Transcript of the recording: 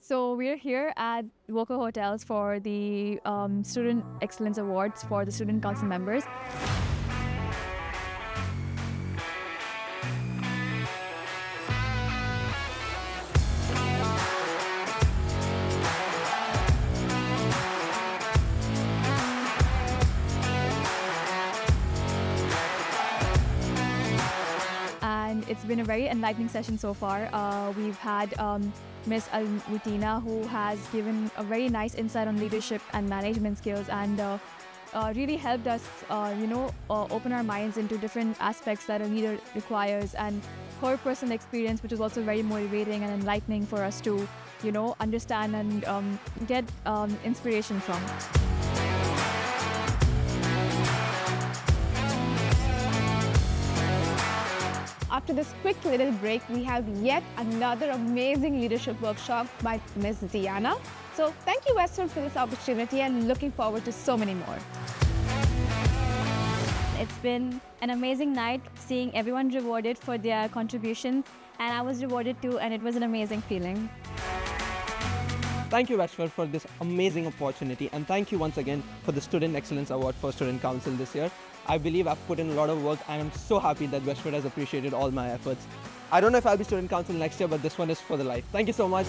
So we're here at Voco Hotels for the Student Excellence Awards for the Student Council members. And it's been a very enlightening session so far. We've had Miss Al-Mutina, who has given a very nice insight on leadership and management skills, and really helped us, open our minds into different aspects that a leader requires, and her personal experience, which was also very motivating and enlightening for us to, understand and get inspiration from. After this quick little break, we have yet another amazing leadership workshop by Ms. Diana. So thank you, Westford, for this opportunity, and looking forward to so many more. It's been an amazing night seeing everyone rewarded for their contributions, and I was rewarded too, and it was an amazing feeling. Thank you, Westford, for this amazing opportunity, and thank you once again for the Student Excellence Award for Student Council this year. I believe I've put in a lot of work, and I'm so happy that Westford has appreciated all my efforts. I don't know if I'll be Student Council next year, but this one is for the life. Thank you so much.